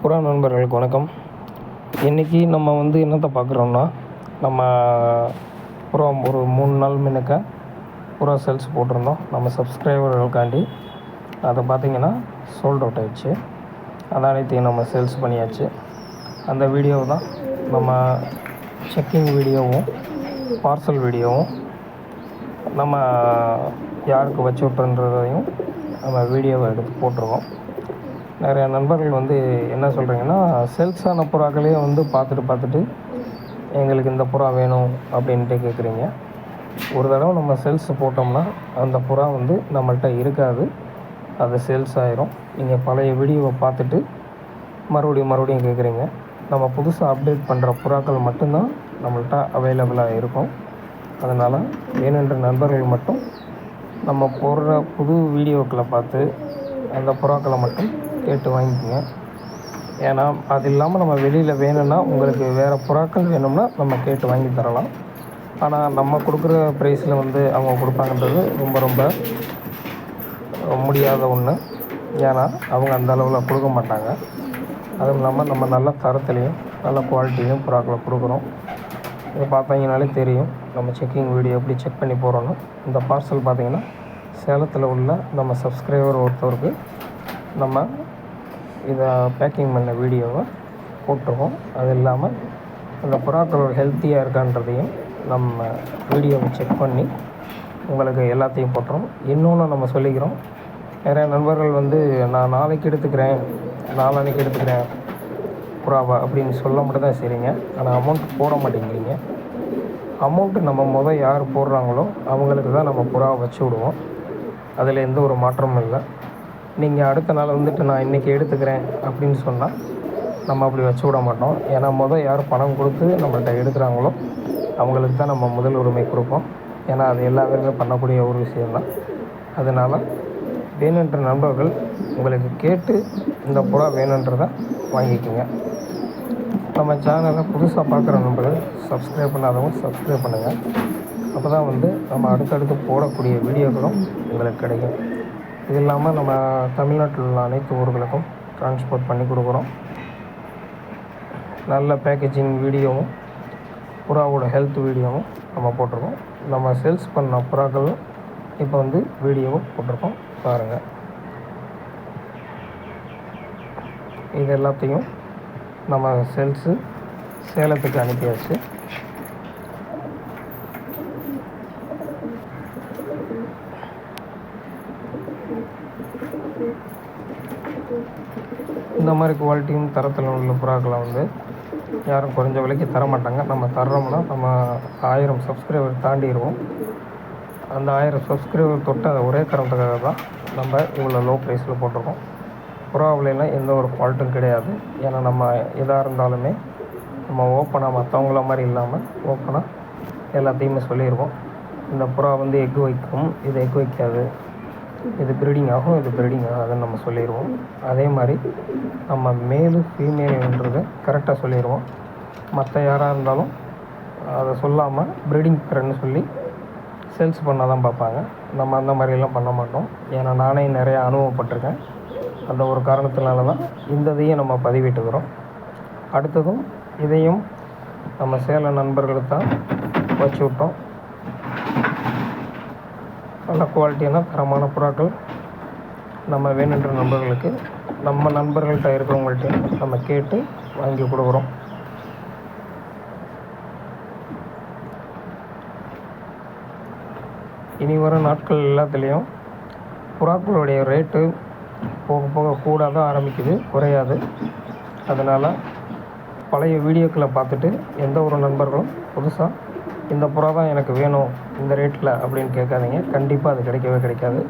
புறா நண்பர்களுக்கு வணக்கம். இன்றைக்கி நம்ம என்னத்தை பார்க்குறோம்னா, நம்ம புறா ஒரு 3 நாள் முன்னக்க புறா சேல்ஸ் போட்டிருந்தோம் நம்ம சப்ஸ்கிரைபர்களுக்காண்டி. அதை பார்த்திங்கன்னா சோல்ட் அவுட் ஆகிடுச்சு. அதை அனைத்தையும் நம்ம சேல்ஸ் பண்ணியாச்சு. அந்த வீடியோ தான் நம்ம செக்கிங் வீடியோவும் பார்சல் வீடியோவும் நம்ம யாருக்கு வச்சு விட்டுன்றதையும் நம்ம வீடியோவை எடுத்து போட்டிருக்கோம். நிறையா நண்பர்கள் என்ன சொல்கிறீங்கன்னா, சேல்ஸ் ஆன புறாக்களே பார்த்துட்டு எங்களுக்கு இந்த புறா வேணும் அப்படின்ட்டு கேட்குறீங்க. ஒரு தடவை நம்ம சேல்ஸ் போட்டோம்னா அந்த புறா நம்மள்கிட்ட இருக்காது, அது சேல்ஸ் ஆயிரும். நீங்கள் பழைய வீடியோவை பார்த்துட்டு மறுபடியும் கேட்குறீங்க. நம்ம புதுசாக அப்டேட் பண்ணுற புறாக்கள் மட்டும்தான் நம்மள்கிட்ட அவைலபிளாக இருக்கும். அதனால் வேணுன்ற நண்பர்கள் மட்டும் நம்ம போடுற புது வீடியோக்களை பார்த்து அந்த புறாக்களை மட்டும் கேட்டு வாங்கிக்கோங்க. ஏன்னா அது இல்லாமல் நம்ம வெளியில் வேணும்னா உங்களுக்கு வேறு புறாக்கள் வேணும்னா நம்ம கேட்டு வாங்கி தரலாம். ஆனால் நம்ம கொடுக்குற ப்ரைஸில் அவங்க கொடுப்பாங்கன்றது ரொம்ப முடியாத ஒன்று. ஏன்னா அவங்க அந்த அளவில் கொடுக்க மாட்டாங்க. அதுவும் இல்லாமல் நம்ம நல்ல தரத்துலேயும் நல்ல குவாலிட்டியும் புறாக்களை கொடுக்குறோம். இதை பார்த்தீங்கனாலே தெரியும் நம்ம செக்கிங் வீடியோ எப்படி செக் பண்ணி போகிறோன்னு. இந்த பார்சல் பார்த்திங்கன்னா சேலத்தில் உள்ள நம்ம சப்ஸ்கிரைபர் ஒருத்தருக்கு நம்ம இதை பேக்கிங் பண்ண வீடியோவை போட்டிருக்கோம். அது இல்லாமல் அந்த புறாக்களோட ஹெல்த்தியாக இருக்கான்றதையும் நம்ம வீடியோவை செக் பண்ணி உங்களுக்கு எல்லாத்தையும் போட்டுறோம். இன்னொன்று நம்ம சொல்லிக்கிறோம், நிறைய நண்பர்கள் நான் நாளைக்கு எடுத்துக்கிறேன் நாளான்னைக்கு எடுத்துக்கிறேன் புறாவா அப்படின்னு சொல்ல மட்டும் தான் சரிங்க. ஆனால் அமௌண்ட் போட மாட்டேங்கிறீங்க. அமௌண்ட்டு நம்ம யார் போடுறாங்களோ அவங்களுக்கு தான் நம்ம புறாவை வச்சு விடுவோம். அதில் எந்த ஒரு மாற்றமும் இல்லை. நீங்கள் அடுத்த நாள் நான் இன்றைக்கி எடுத்துக்கிறேன் அப்படின்னு சொன்னால் நம்ம அப்படி வச்சு விட மாட்டோம். ஏன்னா யார் பணம் கொடுத்து நம்மள்கிட்ட எடுக்கிறாங்களோ அவங்களுக்கு தான் நம்ம முதல் உரிமை கொடுப்போம். ஏன்னா அது எல்லா பேருமே பண்ணக்கூடிய ஒரு விஷயந்தான். அதனால் வேணுன்ற நண்பர்கள் உங்களுக்கு கேட்டு இந்த புறா வேணுன்றதை வாங்கிக்கோங்க. நம்ம சேனலை புதுசாக பார்க்குற நண்பர்கள் சப்ஸ்கிரைப் பண்ணாதவங்க சப்ஸ்கிரைப் பண்ணுங்கள். அப்போ தான் நம்ம அடுத்தடுத்து போடக்கூடிய வீடியோக்களும் உங்களுக்கு கிடைக்கும். இது இல்லாமல் நம்ம தமிழ்நாட்டில் உள்ள அனைத்து ஊர்களுக்கும் ட்ரான்ஸ்போர்ட் பண்ணி கொடுக்குறோம். நல்ல பேக்கேஜிங் வீடியோவும் புறாவோட ஹெல்த் வீடியோவும் நம்ம போட்டிருக்கோம். நம்ம சேல்ஸ் பண்ண புறாக்கள் இப்போ வீடியோவும் போட்டிருக்கோம், பாருங்கள். இது எல்லாத்தையும் நம்ம சேலத்துக்கு அனுப்பியாச்சு. இந்த மாதிரி குவாலிட்டியும் தரத்தில் உள்ள புறாக்களை யாரும் குறைஞ்ச விலைக்கு தரமாட்டாங்க. நம்ம தர்றோம்னா நம்ம 1000 சப்ஸ்கிரைபர் தாண்டிடுவோம். அந்த 1000 சப்ஸ்கிரைபர் தொட்ட ஒரே காரணத்துக்காக தான் நம்ம இவ்வளோ லோ ப்ரைஸில் போட்டிருக்கோம். புறாவிலாம் எந்த ஒரு ஃபால்ட்டும் கிடையாது. ஏன்னா நம்ம எதாக இருந்தாலுமே நம்ம ஓப்பனாக மற்றவங்கள மாதிரி இல்லாமல் ஓப்பனாக எல்லாத்தையுமே சொல்லிடுவோம். இந்த புறா எக் வைக்கும், இது எக் வைக்காது, இது ப்ரீடிங் ஆகும், இது ப்ரீடிங் ஆகாதுன்னு நம்ம சொல்லிடுவோம். அதே மாதிரி நம்ம மேலு ஃபீமேலுன்றதை கரெக்டாக சொல்லிடுவோம். மற்ற யாராக இருந்தாலும் அதை சொல்லாமல் ப்ரீடிங் பேரன்னு சொல்லி சேல்ஸ் பண்ண தான் பார்ப்பாங்க. நம்ம அந்த மாதிரிலாம் பண்ண மாட்டோம். ஏன்னா நானே நிறையா அனுபவப்பட்டிருக்கேன். அந்த ஒரு காரணத்தினால தான் இதையும் நம்ம பதிவிட்டுக்கிறோம். அடுத்ததும் இதையும் நம்ம சேல நண்பர்களுக்கு தான் வச்சு விட்டோம். நல்ல குவாலிட்டியான தரமான புறாக்கள் நம்ம வேணுன்ற நண்பர்களுக்கு நம்ம நண்பர்கள்ட்ட இருக்கிறவங்கள்ட்ட நம்ம கேட்டு வாங்கி கொடுக்குறோம். இனி வரும் நாட்கள் எல்லாத்துலேயும் புறாக்களுடைய ரேட்டு போக கூட தான் ஆரம்பிக்குது, குறையாது. அதனால் பழைய வீடியோக்களை பார்த்துட்டு எந்த ஒரு நண்பர்களும் புதுசாக இந்த புறா தான் எனக்கு வேணும் இந்த ரேட்டில் அப்படின்னு கேட்காதீங்க. கண்டிப்பாக அது கிடைக்கவே கிடைக்காது.